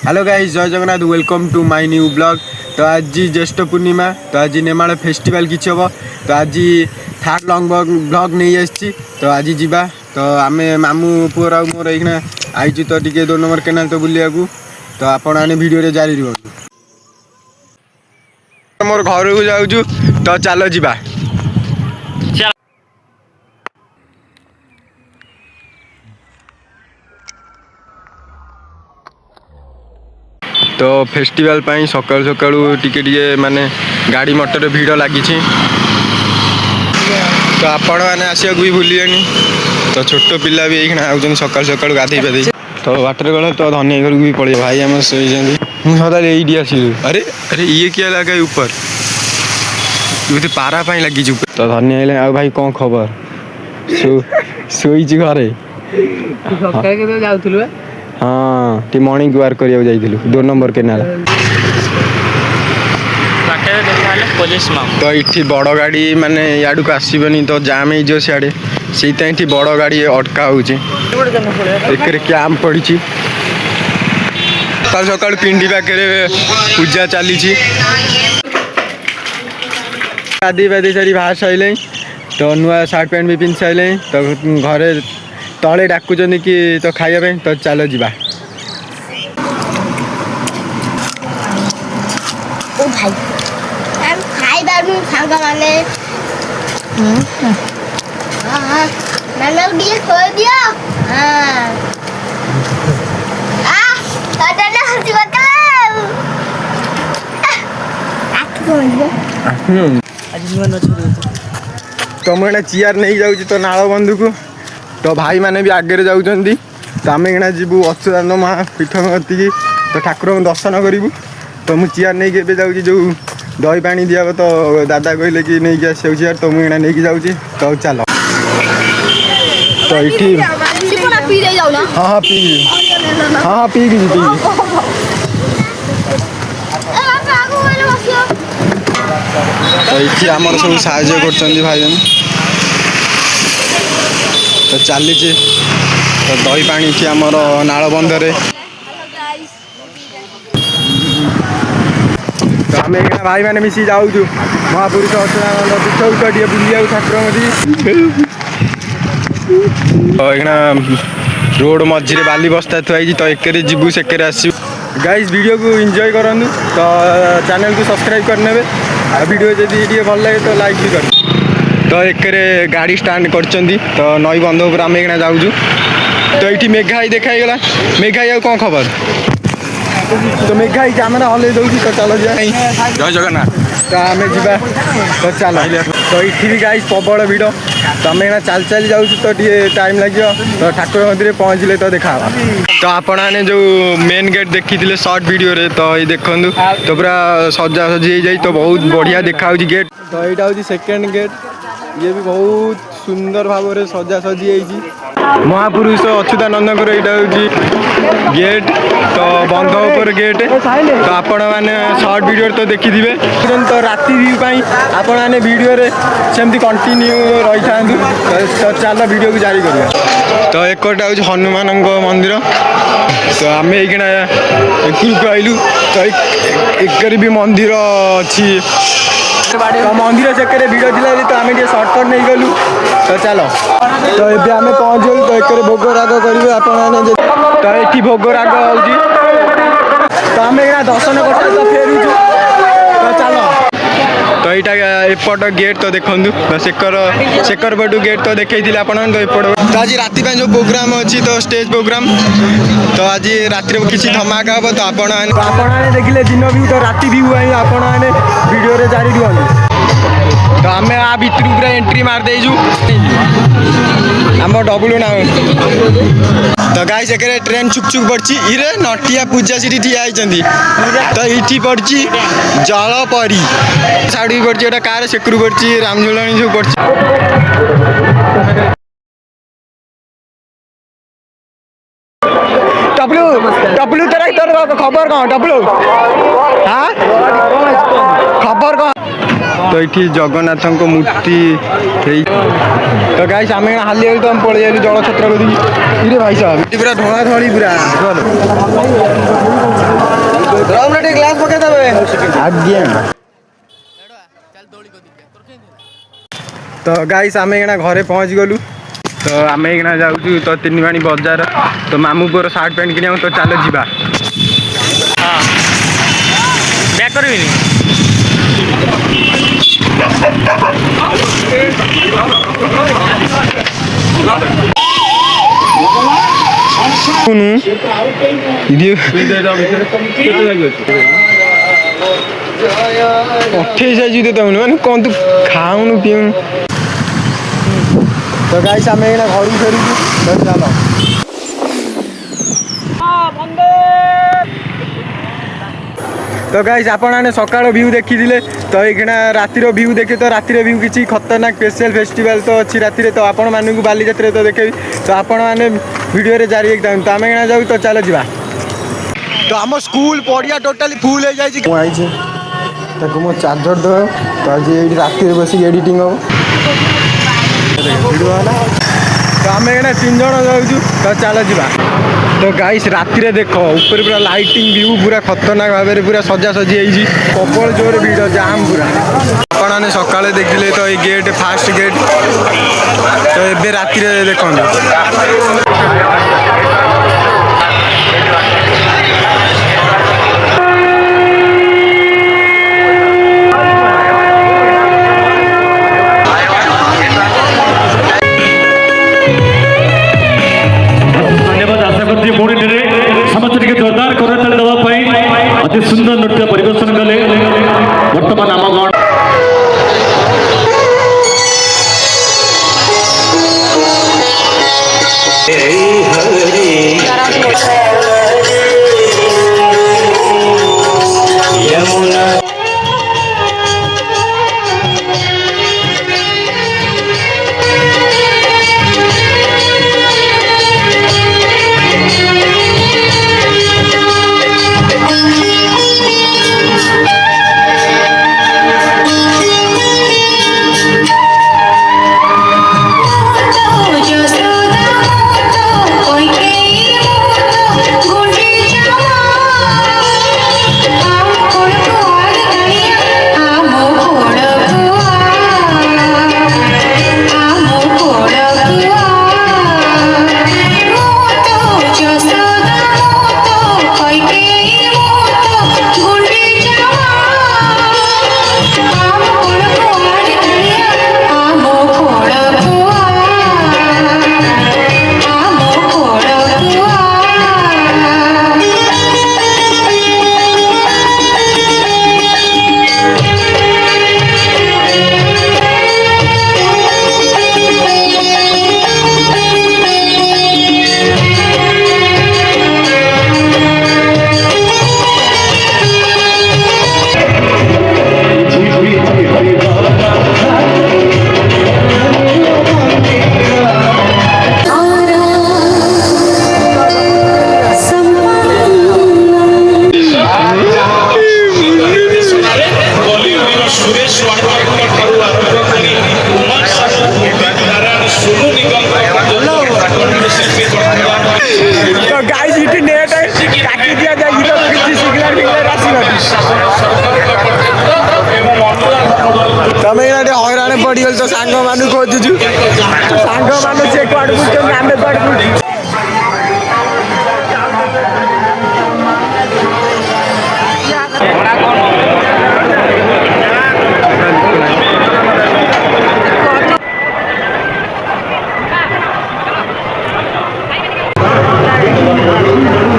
Hello guys, जय Jagannath, welcome to my new blog. तो आज ज्येष्ठ पूर्णिमा, तो आज नेमाल फेस्टिवल किसी हम, तो आज थर्ड लंग ब्लॉग नहीं आसी। तो आज जीवा, तो आम मामू पुअर मोर ये आई तो टे 2 नंबर केनाल तो बुलिया को। तो आपण मैंने वीडियो जारी रुहतु। मोर घर को जाऊँ, तो चलो जीवा। तो फेस्टिवल सकाळु सकाळु टिके माने गाड़ी मटर भीड़ लगी। तो आपण मैंने आसक भी भूलिए। तो छोट पिला भी ये आउन सकाळु सकाळु गाधे पाधे। तो बाटर गले तो धनी घर को भी पड़े भाई आम शोचे मुझे सदा ये आस। अरे अरे ये क्या लगा ऊपर ये पारा लगी। तो धनी आइले आ भाई कौन खबर शोई घरे। हाँ टी मॉर्निंग वार्क करने जाइलु 2 नंबर केनाल। तो ये बड़ गाड़ी माने याडू को आसबनी, तो जाम हो सियाड़े से बड़ गाड़ी अटका हो कैंप पड़ी। सकाल सकाल पिंडी पाखे पूजा चली। गाधी पाधी सारी बाहर सारे, तो नुआ सार्ट पैंट भी पिंधि सारे। तो घरे तले डाकुचंदी कि तो खाइबा, तो चलो जीवा। ओ भाई हम खाइबा खागा माने हां मैंने दिए खोल दिया। हां दादा ने हंसी बकला खोल दिया। आज जीवन तो मैं चेयर नहीं जाऊँ तो नाल बंधु को। तो भाई माने भी आगे जाऊँगी। तो आम एना जीवु अच्युतानंद महापीठ तो ठाकुर को दर्शन करूँ। तो मुझे चेयर नहीं के जाऊँ जो दही पानी दिया। तो दादा कहले कि नहीं आस चेयर, तो मुझे नहीं जाऊँगी। तो चलो तो ये हाँ हाँ पी हाँ हाँ पी तो ये आमर सब साहाଯ୍य कर भाई। तो चली तो दही पानी थी आमर नाल बंधरे। तो आम भाई मैंने मिसी जाऊँ महापुरुष अच्युतानंद पीठ टे बुलिया ठाकुर। तो ये रोड मझे बाली बस्ता थुआई। तो एक जीवु से आसू। गाइस वीडियो को एंजॉय करूँ। तो चैनल को सब्सक्राइब करने। वीडियो जदि भल लगे तो लाइक भी कर। तो एक गाड़ी स्टांड कर। तो नई बंध पर आम एक जाऊँ। तो ये मेघाई देखाईगला। मेघाई आ कौन खबर। तो मेघाई कैमेरा हल दूसरी। तो चलो जा जय जगन्नाथ। तो आम जा तो चलो। तो ये भी गाइस प्रबल भिड़। तो आम चल चल जाऊँ। तो ये टाइम लगे। तो ठाकुर मंदिर पहुँचले तो देखा। तो आपण मैंने जो मेन गेट देखी थे शॉर्ट वीडियो रे, तो ये देखु तो पूरा सजा सजी हो जाए। तो बहुत बढ़िया देखा गेट। तो यहाँ हूँ सेकेंड गेट। ये भी बहुत सुंदर भाव में सजा सजी हो महापुरुष अच्युतानंद यहाँ हूँ गेट। तो बंध ऊपर गेट। तो आपण मैंने शॉर्ट वीडियो तो देखी थे। तो राति व्यू आपण मैंने वीडियो रे सेमती कंटिन्यू रही था। तो चलो वीडियो को जारी करिया। तो एक हूँ हनुमान मंदिर। तो आम एक आइलु। तो एक भी मंदिर अच्छी। तो मंदिर से भिड़ थी। तो आम सर्टकट नहीं गलु। तो चलो तो ये आम पहुँच गलु। तो एक भोग राग करेंगे आप। तो ये भोग राग हो। तो आम दर्शन कर तो फेरुचु। तो चलो तो यहाँ एपट गेट तो देखु। तो शेखर पटू गेट तो देखी आप। तो एपट तो आज राति जो प्रोग्राम अच्छी। तो स्टेज प्रोग्राम। तो आज राति किसी धमाका हम। तो आपण देखिले दिन व्यू। तो राति व्यू आपने वीडियो रे जारी रुहतु। तो आम आ भितर पूरा एंट्री मार देजु। आम डबलू ना। तो गाइस एक ट्रेन चुक चुक पड़ी। इरे नटिया पूजा सीटी ठिया। तो ये पड़ी जलपरी साड़ी पड़ी। गोटे कार सेकरू पड़ी रामझुलाणी सब पड़ी। डब्लू डब्लू तेरा खबर कौन डब्लू। हाँ खबर कौन तो ये जगन्नाथ मूर्ति तो गाइस आम हाली तो हम पलि आलु जल छत्र इरे भाई साहब पूरा ढोला ढोली पूरा ग्लास पकड़े आज्ञा तो गाइस आम घरे पहुँच गलु तो आम जाऊँ तो तीन बजार तो मामू पुर सार्ट पैंट किना तो चलो जीवा अठे मैंने कौन तू खाऊनु पीऊनु तो गाइस आम घर फेरू तो चलो तो गाइस आपने सकाळ व्यू देखी तो ये रातिर व्यू देखे तो रातिर व्यू किसी खतरनाक स्पेशल फेस्टिवल तो अच्छी रातिर तो आपण मानू बालीजात्रा तो देखे तो आपण मैंने वीडियो जारी एकदम तो आम जाऊ तो चलो जा तो आम स्कूल पड़िया टोटाली फुल हो जाए मो चार्जर दो तो आज ये राति बस एडिटिंग हम तो आम तीन जन जाऊँ तो चलो जा तो गाइस राति देख ऊपर पूरा लाइटिंग व्यू पूरा खतरनाक भाव में पूरा सजासजी है प्रबल जोर भीड़ जाम पूरा आपने सका देखिले तो ये गेट फास्ट गेट तो ये राति देखो जोरदार करताल देवाई अति सुंदर नृत्य परिवेशन कले बर्तमान आम गण हैरान पड़गल तो सांग मानू खोजुचु सांग मानू से कुआड़ बुझुछन आमे कुआड़ बुझु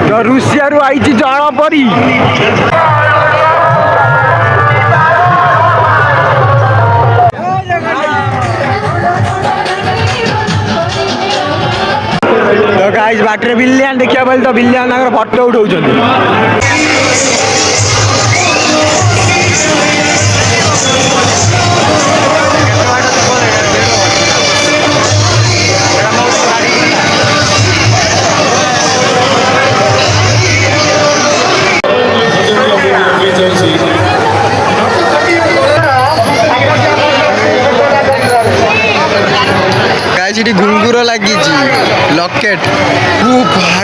तो रुसिया रु आइछि जळ परी तो गाइस बाटरे बिलियन देखिया बोल तो बिलियन फोटो उठाउछन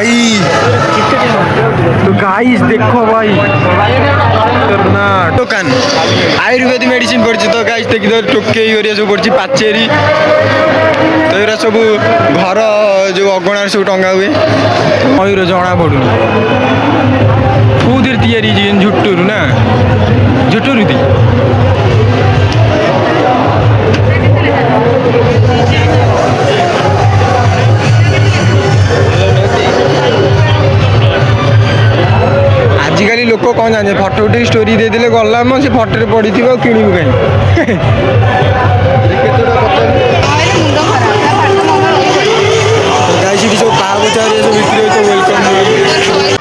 भाई तो गाइस देखो भाई खतरनाक দোকান আয়ুর্বেদিক মেডিসিন পড়ছি তো গাইস দেখি তো টোকেই হরিয়া সব পড়ছি পাচেরি তো এরা সব ঘর যে অগଣାর সব টঙ্গা হুଏ ময়ূর জଣା পড়ুনি কোଉଥିରେ ତିଆରି ହେଇଛି ଝୁଟୁରୁ ନା ଝୁଟୁରୁ ଦି ଆଜିକାଲି ଲୋକ କ'ଣ ଜାଣିছে ଫଟୋ ଉଠେଇ ଷ୍ଟୋରି ଦେଇଦେଲେ ଗଲା ମ ସେ ଫଟୋରେ ପଡ଼ିଥିବ ଆଉ କିଣିବୁ କାହିଁ ଗାଈ ସେଠି ସବୁ ପାହା ପଚାରେ ସବୁ ବିକ୍ରି ହେଉଛି ୱେଲକମ୍।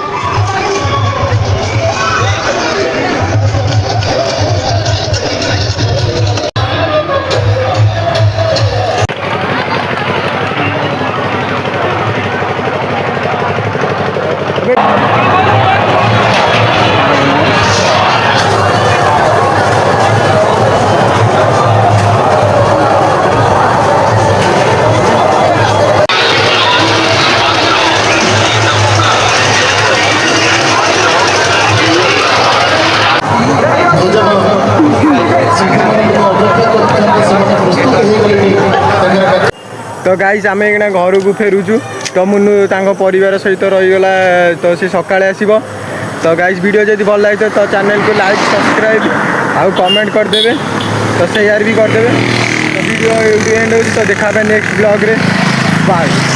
तो गाइस आम एना घर को फेरुचु तो मुनु तांको परिवार सहित रहीगला तो सी सकाळे आसीबो तो गाइस वीडियो जदि भल लागे तो चैनल को लाइक सब्सक्राइब आउ कमेंट करदेवे तो शेयर भी करदेवे तो वीडियो एंड हो तो देखा नेक्स्ट ब्लॉग रे बाय।